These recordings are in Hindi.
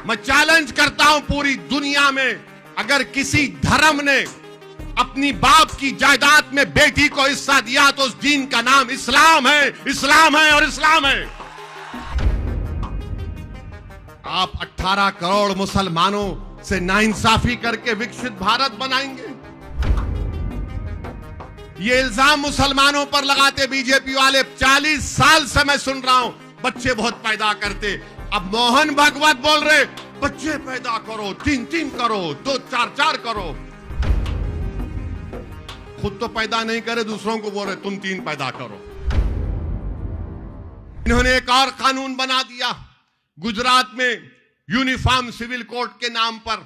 मैं चैलेंज करता हूं पूरी दुनिया में, अगर किसी धर्म ने अपनी बाप की जायदाद में बेटी को हिस्सा दिया तो उस दीन का नाम इस्लाम है, इस्लाम है और इस्लाम है। आप 18 करोड़ मुसलमानों से नाइंसाफी करके विकसित भारत बनाएंगे। ये इल्जाम मुसलमानों पर लगाते बीजेपी वाले 40 साल से मैं सुन रहा हूं, बच्चे बहुत पैदा करते। अब मोहन भागवत बोल रहे बच्चे पैदा करो, 3-3 करो, 2-4-4 करो। खुद तो पैदा नहीं करे, दूसरों को बोल रहे तुम 3 पैदा करो। इन्होंने एक और कानून बना दिया गुजरात में यूनिफॉर्म सिविल कोड के नाम पर,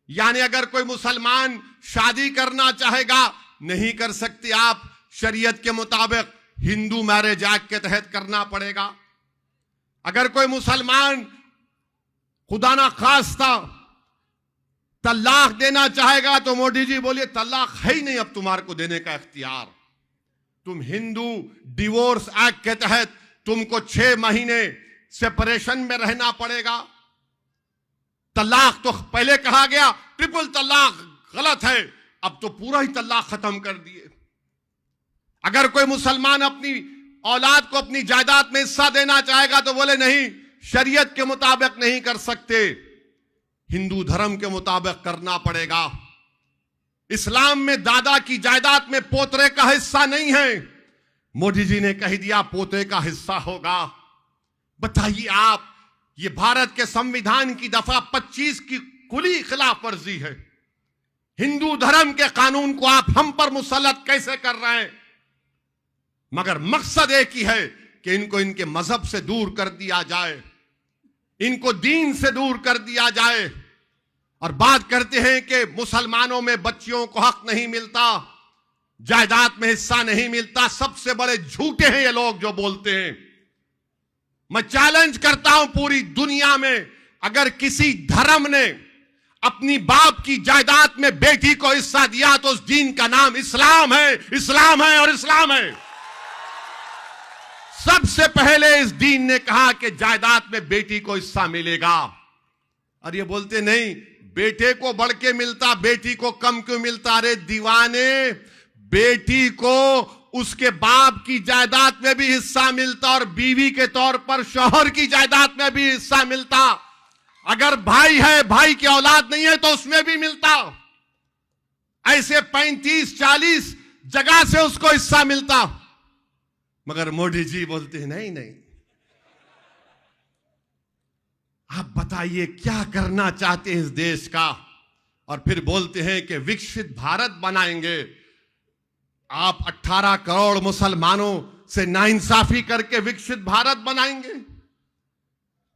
यानी अगर कोई मुसलमान शादी करना चाहेगा नहीं कर सकते आप, शरीयत के मुताबिक हिंदू मैरिज एक्ट के तहत करना पड़ेगा। अगर कोई मुसलमान खुदा ना खास्ता तलाक देना चाहेगा तो मोदी जी बोलिए तलाक है ही नहीं अब तुम्हारे को देने का इख्तियार। तुम हिंदू डिवोर्स एक्ट के तहत तुमको 6 महीने सेपरेशन में रहना पड़ेगा। तलाक तो पहले कहा गया ट्रिपल तलाक गलत है, अब तो पूरा ही तलाक खत्म कर दिए। अगर कोई मुसलमान अपनी औलाद को अपनी जायदाद में हिस्सा देना चाहेगा तो बोले नहीं, शरीयत के मुताबिक नहीं कर सकते, हिंदू धर्म के मुताबिक करना पड़ेगा। इस्लाम में दादा की जायदाद में पोतरे का हिस्सा नहीं है, मोदी जी ने कह दिया पोते का हिस्सा होगा। बताइए आप, ये भारत के संविधान की दफा 25 की खुली खिलाफ वर्जी है। हिंदू धर्म के कानून को आप हम पर मुसल्लत कैसे कर रहे हैं? मगर मकसद एक ही है कि इनको इनके मजहब से दूर कर दिया जाए, इनको दीन से दूर कर दिया जाए। और बात करते हैं कि मुसलमानों में बच्चियों को हक नहीं मिलता, जायदाद में हिस्सा नहीं मिलता। सबसे बड़े झूठे हैं ये लोग जो बोलते हैं। मैं चैलेंज करता हूं पूरी दुनिया में, अगर किसी धर्म ने अपनी बाप की जायदाद में बेटी को हिस्सा दिया तो उस दीन का नाम इस्लाम है, इस्लाम है और इस्लाम है। सबसे पहले इस दीन ने कहा कि जायदाद में बेटी को हिस्सा मिलेगा। और ये बोलते नहीं बेटे को बढ़ के मिलता, बेटी को कम क्यों मिलता? अरे दीवाने, बेटी को उसके बाप की जायदाद में भी हिस्सा मिलता और बीवी के तौर पर शौहर की जायदाद में भी हिस्सा मिलता। अगर भाई है, भाई की औलाद नहीं है तो उसमें भी मिलता। ऐसे 35-40 जगह से उसको हिस्सा मिलता। मगर मोदी जी बोलते हैं नहीं नहीं। आप बताइए क्या करना चाहते हैं इस देश का? और फिर बोलते हैं कि विकसित भारत बनाएंगे। आप 18 करोड़ मुसलमानों से नाइंसाफी करके विकसित भारत बनाएंगे।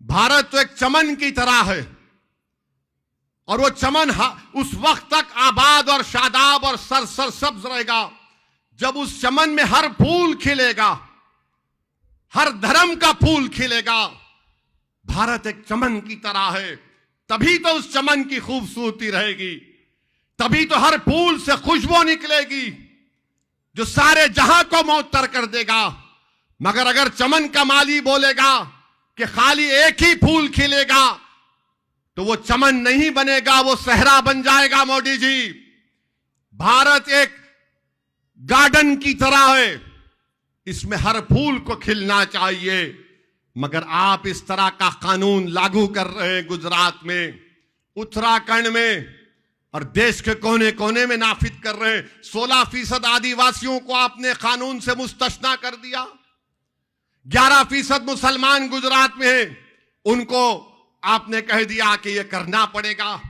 भारत तो एक चमन की तरह है और वो चमन उस वक्त तक आबाद और शादाब और सरसब्ज रहेगा जब उस चमन में हर फूल खिलेगा, हर धर्म का फूल खिलेगा। भारत एक चमन की तरह है, तभी तो उस चमन की खूबसूरती रहेगी, तभी तो हर फूल से खुशबू निकलेगी जो सारे जहां को मुअत्तर कर देगा। मगर अगर चमन का माली बोलेगा कि खाली एक ही फूल खिलेगा तो वो चमन नहीं बनेगा, वो सहरा बन जाएगा। मोदी जी, भारत एक गार्डन की तरह है, इसमें हर फूल को खिलना चाहिए। मगर आप इस तरह का कानून लागू कर रहे हैं गुजरात में, उत्तराखंड में और देश के कोने कोने में नाफिज कर रहे हैं। 16% आदिवासियों को आपने कानून से मुस्तस्ना कर दिया। 11% मुसलमान गुजरात में हैं, उनको आपने कह दिया कि यह करना पड़ेगा।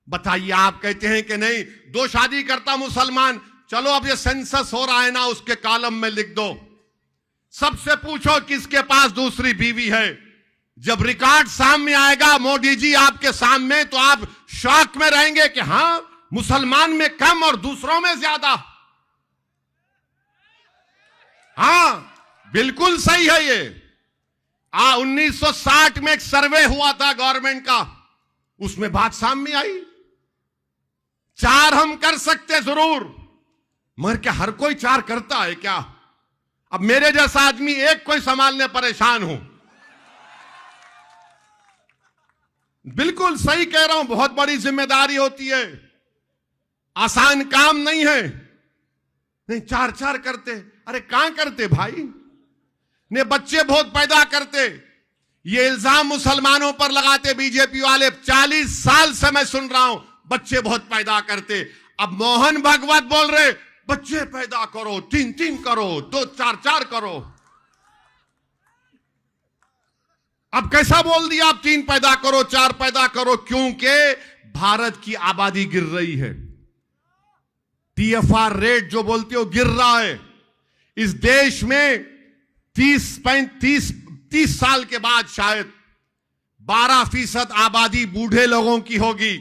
बताइए, आप कहते हैं कि नहीं, 2 शादी करता मुसलमान, चलो अब ये सेंसस हो रहा है ना, उसके कॉलम में लिख दो। सबसे पूछो किसके पास दूसरी बीवी है। जब रिकॉर्ड सामने आएगा मोदी जी आपके सामने, तो आप शौक में रहेंगे कि हां, मुसलमान में कम और दूसरों में ज्यादा। हां, बिल्कुल सही है ये। 1960 में एक सर्वे हुआ था गवर्नमेंट का, उसमें बात सामने आई। 4 हम कर सकते जरूर, मगर क्या हर कोई 4 करता है क्या? अब मेरे जैसा आदमी एक कोई संभालने परेशान हूं। बिल्कुल सही कह रहा हूं, बहुत बड़ी जिम्मेदारी होती है, आसान काम नहीं है। नहीं, चार चार करते, अरे कहां करते भाई ने, बच्चे बहुत पैदा करते। ये इल्जाम मुसलमानों पर लगाते बीजेपी वाले, 40 साल से मैं सुन रहा हूं, बच्चे बहुत पैदा करते। अब मोहन भागवत बोल रहे बच्चे पैदा करो, 3-3 करो, 2-4-4 करो। अब कैसा बोल दिया, आप 3 पैदा करो, 4 पैदा करो? क्योंकि भारत की आबादी गिर रही है, TFR रेट जो बोलते हो गिर रहा है। इस देश में 30 साल के बाद शायद 12% आबादी बूढ़े लोगों की होगी,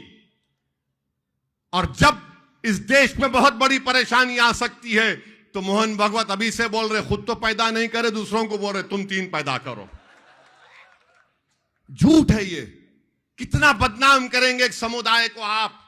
और जब इस देश में बहुत बड़ी परेशानी आ सकती है तो मोहन भागवत अभी से बोल रहे, खुद तो पैदा नहीं करे, दूसरों को बोल रहे तुम 3 पैदा करो। झूठ है ये। कितना बदनाम करेंगे एक समुदाय को आप।